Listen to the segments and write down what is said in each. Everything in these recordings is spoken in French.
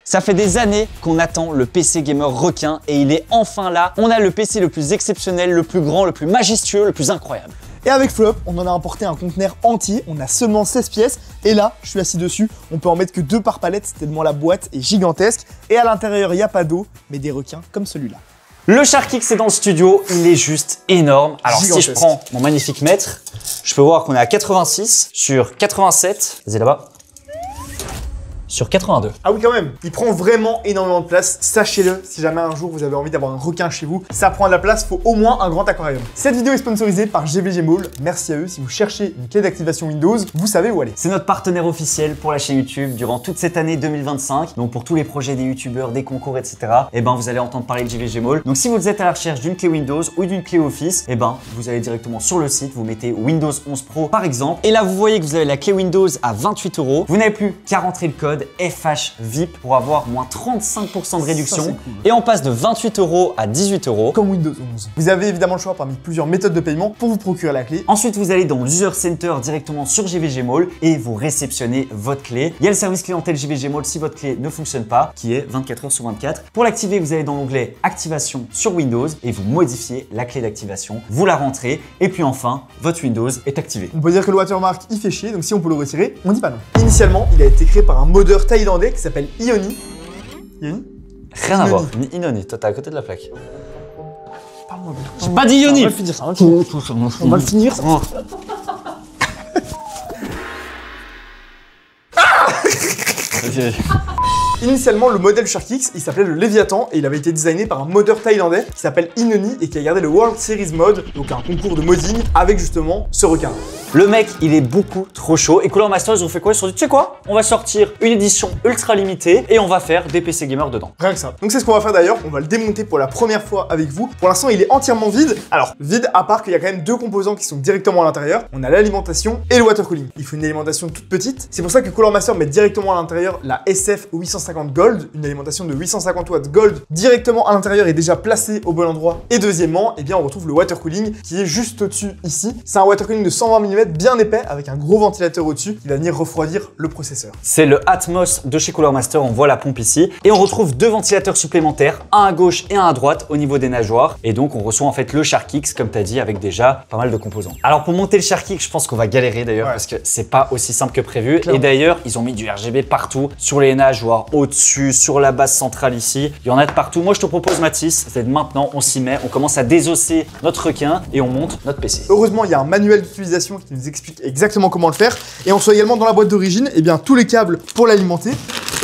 Ça fait des années qu'on attend le PC gamer requin et il est enfin là. On a le PC le plus exceptionnel, le plus grand, le plus majestueux, le plus incroyable. Et avec Flop, on en a importé un conteneur entier, on a seulement 16 pièces, et là, je suis assis dessus, on peut en mettre que 2 par palette, tellement la boîte est gigantesque, et à l'intérieur, il n'y a pas d'eau, mais des requins comme celui-là. Le SharkX est dans le studio, il est juste énorme. Alors si je prends mon magnifique mètre, je peux voir qu'on est à 86 sur 87, vas-y là-bas, sur 82. Ah oui quand même, il prend vraiment énormément de place, sachez-le, si jamais un jour vous avez envie d'avoir un requin chez vous, ça prend de la place, faut au moins un grand aquarium. Cette vidéo est sponsorisée par GVG Mall, merci à eux, si vous cherchez une clé d'activation Windows, vous savez où aller. C'est notre partenaire officiel pour la chaîne YouTube durant toute cette année 2025, donc pour tous les projets des youtubeurs, des concours, etc. Et ben vous allez entendre parler de GVG Mall. Donc si vous êtes à la recherche d'une clé Windows ou d'une clé Office, et ben vous allez directement sur le site, vous mettez Windows 11 Pro par exemple, et là vous voyez que vous avez la clé Windows à 28 €. Vous n'avez plus qu'à rentrer le code FHVIP pour avoir moins 35% de réduction. Ça, cool. Et on passe de 28 € à 18 €. Comme Windows 11. Vous avez évidemment le choix parmi plusieurs méthodes de paiement pour vous procurer la clé. Ensuite, vous allez dans l'User Center directement sur GVG Mall et vous réceptionnez votre clé. Il y a le service clientèle GVG Mall si votre clé ne fonctionne pas, qui est 24 h sur 24. Pour l'activer, vous allez dans l'onglet Activation sur Windows et vous modifiez la clé d'activation. Vous la rentrez et puis enfin, votre Windows est activé. On peut dire que le watermark, il fait chier, donc si on peut le retirer, on dit pas non. Initialement, il a été créé par un modeur thaïlandais qui s'appelle Ioni. Ioni? Rien à voir, ni Inoni, toi t'es à côté de la plaque. Parle-moi bien. J'ai pas dit Ioni. On va le finir ça, on va le finir ça. Initialement, le modèle SharkX, il s'appelait le Léviathan et il avait été designé par un modeur thaïlandais qui s'appelle Inoni et qui a gardé le World Series Mode, donc un concours de modding avec justement ce requin. Le mec, il est beaucoup trop chaud et Cooler Master, ils ont fait quoi? Ils se sont dit, tu sais quoi? On va sortir une édition ultra limitée et on va faire des PC gamers dedans. Rien que ça. Donc c'est ce qu'on va faire d'ailleurs, on va le démonter pour la première fois avec vous. Pour l'instant, il est entièrement vide. Alors, vide à part qu'il y a quand même 2 composants qui sont directement à l'intérieur. On a l'alimentation et le water cooling. Il faut une alimentation toute petite. C'est pour ça que Cooler Master met directement à l'intérieur la SF 850 Gold, une alimentation de 850 watts Gold directement à l'intérieur et déjà placée au bon endroit. Et deuxièmement, eh bien on retrouve le water cooling qui est juste au-dessus ici. C'est un water cooling de 120 mm bien épais avec un gros ventilateur au-dessus qui va venir refroidir le processeur. C'est le Atmos de chez Cooler Master, on voit la pompe ici. Et on retrouve 2 ventilateurs supplémentaires, un à gauche et un à droite au niveau des nageoires. Et donc on reçoit en fait le SharkX comme tu as dit avec déjà pas mal de composants. Alors pour monter le SharkX, je pense qu'on va galérer d'ailleurs parce que c'est pas aussi simple que prévu. Clairement. Et d'ailleurs, ils ont mis du RGB partout, sur les nageoires, au-dessus, sur la base centrale ici. Il y en a de partout. Moi je te propose Mathis, c'est maintenant, on s'y met, on commence à désosser notre requin et on monte notre PC. Heureusement, il y a un manuel d'utilisation qui nous explique exactement comment le faire. Et on soit également dans la boîte d'origine, eh bien tous les câbles pour l'alimenter.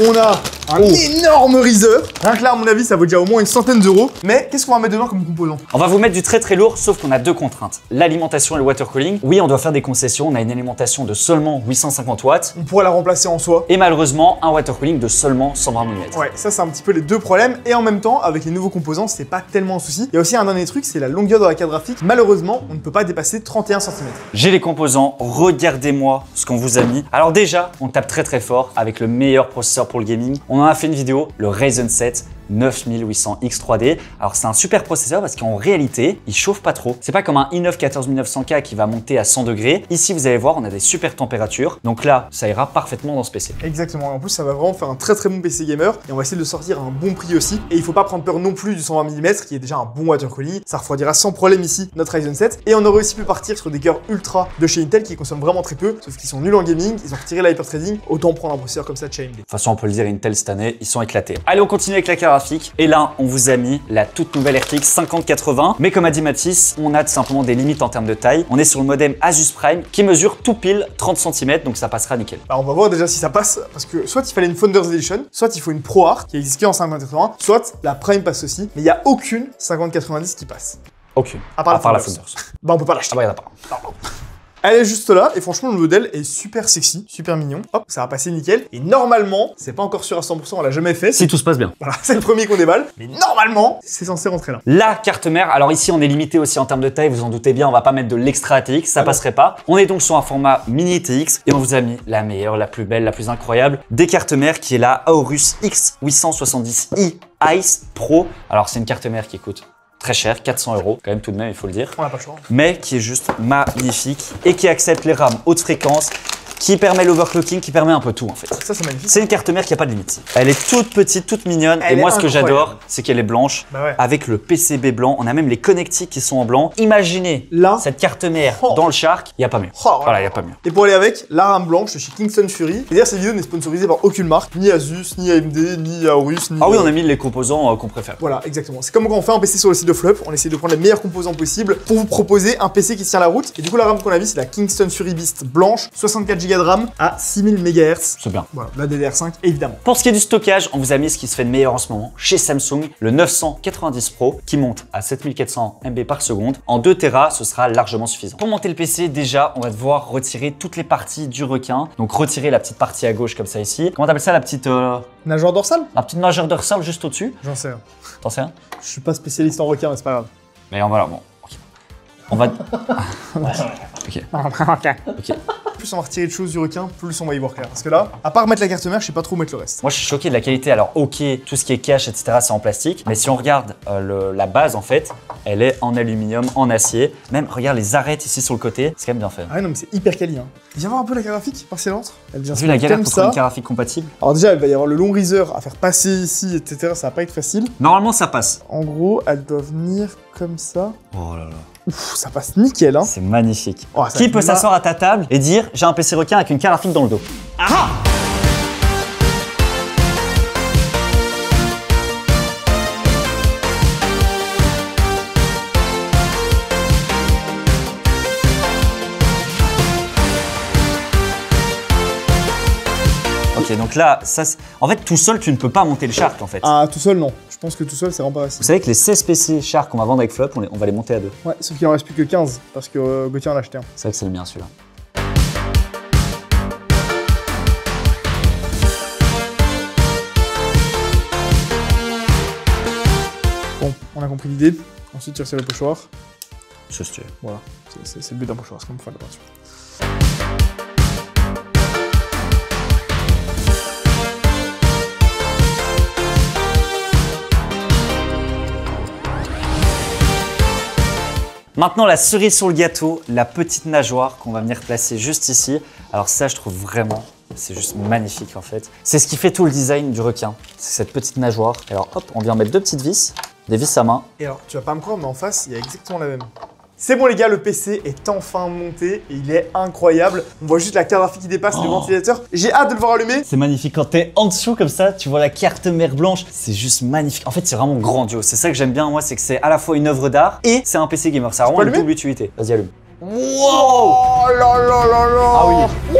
On a un énorme riser. Rien que là, à mon avis, ça vaut déjà au moins une centaine d'euros. Mais qu'est-ce qu'on va mettre dedans comme composant? On va vous mettre du très très lourd, sauf qu'on a 2 contraintes. L'alimentation et le water cooling. Oui, on doit faire des concessions. On a une alimentation de seulement 850 watts. On pourrait la remplacer en soi. Et malheureusement, un water cooling de seulement 120 mm. Ouais, ça c'est un petit peu les 2 problèmes. Et en même temps, avec les nouveaux composants, c'est pas tellement un souci. Il y a aussi un dernier truc, c'est la longueur de la carte graphique. Malheureusement, on ne peut pas dépasser 31 cm. J'ai les composants. Regardez-moi ce qu'on vous a mis. Alors déjà, on tape très très fort avec le meilleur processeur pour le gaming. On en a fait une vidéo, le Ryzen 7 9800X 3D. Alors c'est un super processeur parce qu'en réalité, il chauffe pas trop. C'est pas comme un i9 14900K qui va monter à 100 degrés. Ici, vous allez voir, on a des super températures. Donc là, ça ira parfaitement dans ce PC. Exactement. En plus, ça va vraiment faire un très très bon PC gamer. Et on va essayer de sortir à un bon prix aussi. Et il faut pas prendre peur non plus du 120 mm qui est déjà un bon water cooling. Ça refroidira sans problème ici notre Ryzen 7. Et on aurait aussi pu partir sur des cœurs ultra de chez Intel qui consomment vraiment très peu. Sauf qu'ils sont nuls en gaming. Ils ont retiré l'hyperthreading. Autant prendre un processeur comme ça de chez AMD. De toute façon, on peut le dire, Intel cette année, ils sont éclatés. Allez, on continue avec la carte graphique. Et là, on vous a mis la toute nouvelle RTX 5080. Mais comme a dit Mathis, on a tout simplement des limites en termes de taille. On est sur le modem Asus Prime qui mesure tout pile 30 cm, donc ça passera nickel. Alors on va voir déjà si ça passe, parce que soit il fallait une Founders Edition, soit il faut une ProArt qui existe en 5080, soit la Prime passe aussi, mais il n'y a aucune 5090 qui passe. Aucune. À part la Founders. Bah on peut pas l'acheter. Ah bah il n'y en a pas. Pardon. Elle est juste là, et franchement, le modèle est super sexy, super mignon. Hop, ça va passer nickel. Et normalement, c'est pas encore sûr à 100%, on l'a jamais fait. Si tout se passe bien. Voilà, c'est le premier qu'on déballe. Mais normalement, c'est censé rentrer là. La carte mère, alors ici, on est limité aussi en termes de taille, vous en doutez bien, on va pas mettre de l'extra ATX, ça passerait pas. On est donc sur un format mini ATX, et on vous a mis la meilleure, la plus belle, la plus incroyable des cartes mères, qui est la Aorus X870i Ice Pro. Alors, c'est une carte mère qui coûte très cher, 400 € quand même tout de même, il faut le dire. On n'a pas le choix. Mais qui est juste magnifique et qui accepte les RAM haute fréquence, qui permet l'overclocking, qui permet un peu tout en fait. Ça, c'est magnifique. C'est une carte mère qui n'a pas de limite. Elle est toute petite, toute mignonne. Elle et moi, est ce que incroyable. j'adore, c'est qu'elle est blanche Bah ouais. avec le PCB blanc. On a même les connectiques qui sont en blanc. Imaginez Là. cette carte mère Oh. dans le Shark, il n'y a pas mieux. Oh, Voilà, il n'y a pas mieux. Et pour aller avec, la rame blanche de chez Kingston Fury. Et d'ailleurs, cette vidéo n'est sponsorisée par aucune marque, ni Asus, ni AMD, ni Aorus, ni. Ah oui, on a mis les composants qu'on préfère. Voilà, exactement. C'est comme quand on fait un PC sur le site de Flop, on essaie de prendre les meilleurs composants possibles pour vous proposer un PC qui tient la route. Et du coup, la RAM qu'on a mis, c'est la Kingston Fury Beast blanche, 64 Go de RAM à 6000 MHz. C'est bien. Voilà, la DDR5 évidemment. Pour ce qui est du stockage, on vous a mis ce qui se fait de meilleur en ce moment chez Samsung, le 990 Pro qui monte à 7400 MB par seconde. En 2 Tera, ce sera largement suffisant. Pour monter le PC, déjà, on va devoir retirer toutes les parties du requin. Donc retirer la petite partie à gauche comme ça ici. Comment t'appelles ça, la petite Nageoire dorsale? nageure dorsale juste au-dessus? J'en sais rien. T'en sais un? Je suis pas spécialiste en requin, mais c'est pas grave. Mais on va là, bon. Ok. On va. Ok. Ok. Plus on va retirer de choses du requin, plus on va y voir clair. Parce que là, à part mettre la carte mère, je sais pas trop où mettre le reste. Moi, je suis choqué de la qualité. Alors, ok, tout ce qui est cache, etc., c'est en plastique. Mais si on regarde la base, en fait, elle est en aluminium, en acier. Même, regarde les arêtes ici sur le côté. C'est quand même bien fait. Ah ouais, non, mais c'est hyper quali. Hein. Viens voir un peu la carte graphique, par si elle entre. Elle vient Vu la galère comme pour trouver ça. une carte graphique compatible. Alors déjà, elle va y avoir le long riser à faire passer ici, etc. Ça va pas être facile. Normalement, ça passe. En gros, elle doit venir comme ça. Oh là là. Ouf, ça passe nickel, hein. C'est magnifique. Oh, ça Qui va peut être s'asseoir à ta table et dire j'ai un PC requin avec une carte graphique dans le dos? Ah! Ok, donc là, ça, en fait, tout seul, tu ne peux pas monter le Shark en fait. Ah, tout seul, non. Je pense que tout seul, c'est vraiment pas Vous facile. savez que les 16 PC Shark qu'on va vendre avec Flop, on va les monter à deux. Ouais, sauf qu'il en reste plus que 15, parce que Gauthier en a acheté un. C'est vrai que c'est le mien celui-là. Bon, on a compris l'idée. Ensuite, tu retires le pochoir. Je sais. Voilà, c'est le but d'un pochoir, c'est comme faire de la peinture. Maintenant, la cerise sur le gâteau, la petite nageoire qu'on va venir placer juste ici. Alors ça, je trouve vraiment, c'est juste magnifique en fait. C'est ce qui fait tout le design du requin. C'est cette petite nageoire. Alors hop, on vient mettre deux petites vis, des vis à main. Et alors, tu vas pas me croire, mais en face, il y a exactement la même. C'est bon les gars, le PC est enfin monté et il est incroyable. On voit juste la carte graphique qui dépasse, le ventilateur. J'ai hâte de le voir allumer. C'est magnifique. Quand t'es en dessous comme ça, tu vois la carte mère blanche. C'est juste magnifique. En fait, c'est vraiment grandiose. C'est ça que j'aime bien, moi, c'est que c'est à la fois une œuvre d'art et c'est un PC gamer. Ça a vraiment peux une allumer double utilité. Vas-y, allume. Wow Oh là là là là. Ah oui.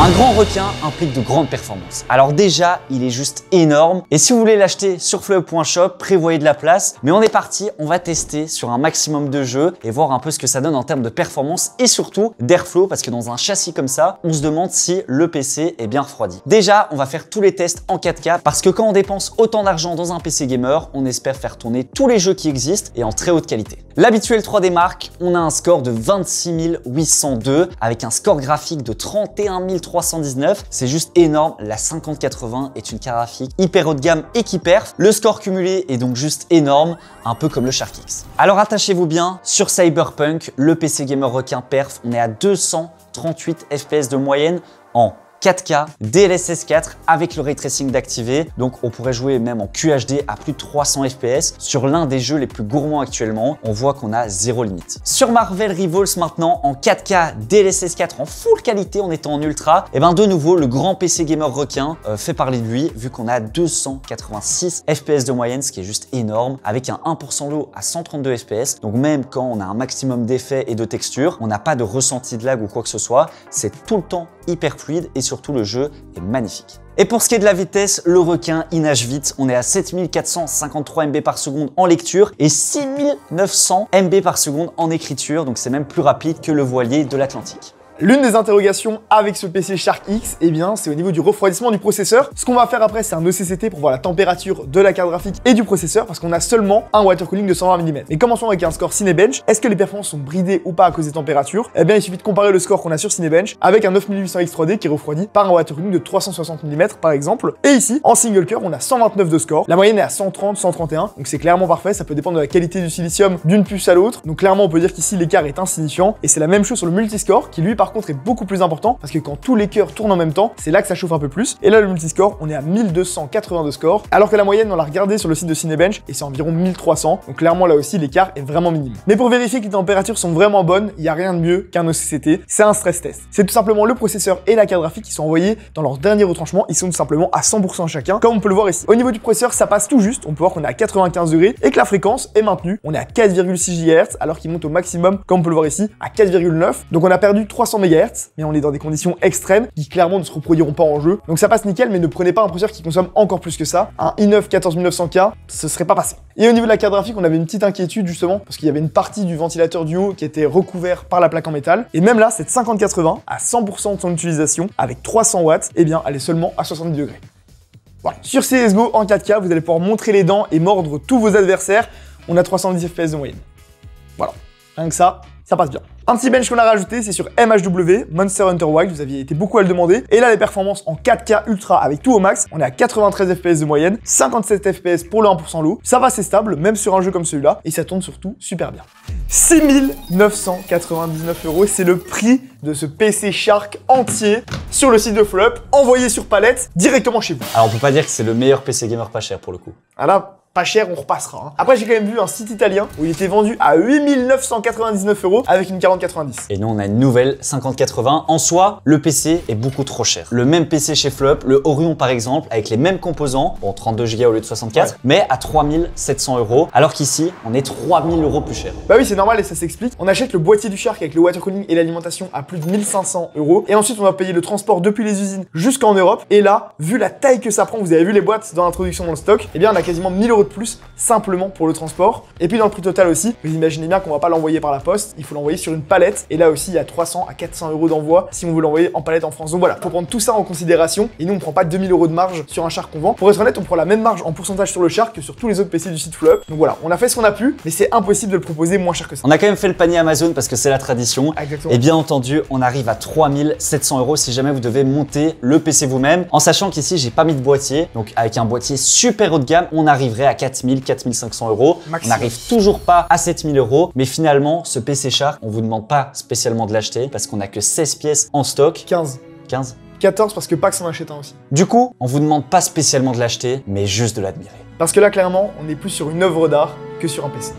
Un grand requin implique de grandes performances. Alors déjà, il est juste énorme. Et si vous voulez l'acheter sur fleuve.shop, prévoyez de la place. Mais on est parti, on va tester sur un maximum de jeux et voir un peu ce que ça donne en termes de performance et surtout d'airflow parce que dans un châssis comme ça, on se demande si le PC est bien refroidi. Déjà, on va faire tous les tests en 4K parce que quand on dépense autant d'argent dans un PC gamer, on espère faire tourner tous les jeux qui existent et en très haute qualité. L'habituel 3D Mark, on a un score de 26 802 avec un score graphique de 31 319. C'est juste énorme. La 5080 est une carte graphique hyper haut de gamme et qui perf. Le score cumulé est donc juste énorme, un peu comme le Shark X. Alors attachez-vous bien, sur Cyberpunk, le PC gamer requin perf, on est à 238 FPS de moyenne en 4K, DLSS 4 avec le ray tracing d'activer. Donc on pourrait jouer même en QHD à plus de 300 FPS sur l'un des jeux les plus gourmands actuellement. On voit qu'on a zéro limite. Sur Marvel Rivals maintenant en 4K, DLSS 4 en full qualité en étant en ultra, et ben de nouveau le grand PC gamer requin fait parler de lui vu qu'on a 286 FPS de moyenne, ce qui est juste énorme avec un 1% low à 132 FPS. Donc même quand on a un maximum d'effets et de textures, on n'a pas de ressenti de lag ou quoi que ce soit. C'est tout le temps hyper fluide et surtout le jeu est magnifique. Et pour ce qui est de la vitesse, le requin il nage vite. On est à 7453 MB par seconde en lecture et 6900 MB par seconde en écriture. Donc c'est même plus rapide que le voilier de l'Atlantique. L'une des interrogations avec ce PC Shark X, eh bien, c'est au niveau du refroidissement du processeur. Ce qu'on va faire après, c'est un ECCT pour voir la température de la carte graphique et du processeur, parce qu'on a seulement un water cooling de 120 mm. Mais commençons avec un score Cinebench. Est-ce que les performances sont bridées ou pas à cause des températures? Eh bien, il suffit de comparer le score qu'on a sur Cinebench avec un 9800X3D qui est refroidi par un water cooling de 360 mm par exemple. Et ici, en single core, on a 129 de score. La moyenne est à 130, 131, donc c'est clairement parfait. Ça peut dépendre de la qualité du silicium d'une puce à l'autre. Donc clairement, on peut dire qu'ici l'écart est insignifiant. Et c'est la même chose sur le multiscore qui lui par contre est beaucoup plus important parce que quand tous les cœurs tournent en même temps, c'est là que ça chauffe un peu plus. Et là, le multiscore, on est à 1280 de score, alors que la moyenne, on l'a regardé sur le site de Cinebench et c'est environ 1300. Donc clairement, là aussi, l'écart est vraiment minime. Mais pour vérifier que les températures sont vraiment bonnes, il n'y a rien de mieux qu'un ECCT. C'est un stress test. C'est tout simplement le processeur et la carte graphique qui sont envoyés dans leur dernier retranchement. Ils sont tout simplement à 100% chacun, comme on peut le voir ici. Au niveau du processeur, ça passe tout juste. On peut voir qu'on est à 95 degrés et que la fréquence est maintenue. On est à 4,6 GHz, alors qu'il monte au maximum, comme on peut le voir ici, à 4,9. Donc on a perdu 300 MHz, mais on est dans des conditions extrêmes qui clairement ne se reproduiront pas en jeu. Donc ça passe nickel, mais ne prenez pas un processeur qui consomme encore plus que ça. Un i9 14900K, ce serait pas passé. Et au niveau de la carte graphique, on avait une petite inquiétude justement, parce qu'il y avait une partie du ventilateur du haut qui était recouvert par la plaque en métal. Et même là, cette 5080, à 100% de son utilisation, avec 300 watts, eh bien, elle est seulement à 70 degrés. Voilà. Sur CSGO, en 4K, vous allez pouvoir montrer les dents et mordre tous vos adversaires. On a 310 FPS de moyenne. Voilà. Rien que ça passe bien. Un petit bench qu'on a rajouté, c'est sur MHW, Monster Hunter Wilds, vous aviez été beaucoup à le demander. Et là, les performances en 4K ultra avec tout au max, on est à 93 FPS de moyenne, 57 FPS pour le 1% low. Ça va, c'est stable, même sur un jeu comme celui-là, et ça tourne surtout super bien. 6999 €, c'est le prix de ce PC Shark entier sur le site de Flop, envoyé sur palette directement chez vous. Alors on peut pas dire que c'est le meilleur PC gamer pas cher pour le coup. Ah là, pas cher, on repassera. Hein. Après, j'ai quand même vu un site italien où il était vendu à 8999 € avec une 4090. Et nous, on a une nouvelle 5080. En soi, le PC est beaucoup trop cher. Le même PC chez Flop, le Orion par exemple, avec les mêmes composants, bon 32 Go au lieu de 64, ouais, mais à 3700 €, alors qu'ici, on est 3000 € plus cher. Bah oui, c'est normal et ça s'explique. On achète le boîtier du Shark avec le water cooling et l'alimentation à plus de 1500 €. Et ensuite, on va payer le transport depuis les usines jusqu'en Europe. Et là, vu la taille que ça prend, vous avez vu les boîtes dans l'introduction dans le stock, eh bien, on a quasiment 1000 € de plus simplement pour le transport. Et puis dans le prix total aussi, vous imaginez bien qu'on va pas l'envoyer par la poste, il faut l'envoyer sur une palette. Et là aussi, il y a 300 à 400 € d'envoi si on veut l'envoyer en palette en France. Donc voilà, faut prendre tout ça en considération. Et nous, on prend pas 2000 € de marge sur un Shark qu'on vend. Pour être honnête, on prend la même marge en pourcentage sur le Shark que sur tous les autres PC du site Flop. Donc voilà, on a fait ce qu'on a pu, mais c'est impossible de le proposer moins cher que ça. On a quand même fait le panier Amazon parce que c'est la tradition. Exactement. Et bien entendu, on arrive à 3700 € si jamais vous devez monter le PC vous-même. En sachant qu'ici, j'ai pas mis de boîtier. Donc avec un boîtier super haut de gamme, on arriverait à 4000, 4500 €. On n'arrive toujours pas à 7000 €. Mais finalement, ce PC Shark, on vous demande pas spécialement de l'acheter parce qu'on a que 16 pièces en stock. 15. 14 parce que Pax en achète un aussi. Du coup, on vous demande pas spécialement de l'acheter, mais juste de l'admirer. Parce que là, clairement, on est plus sur une œuvre d'art que sur un PC.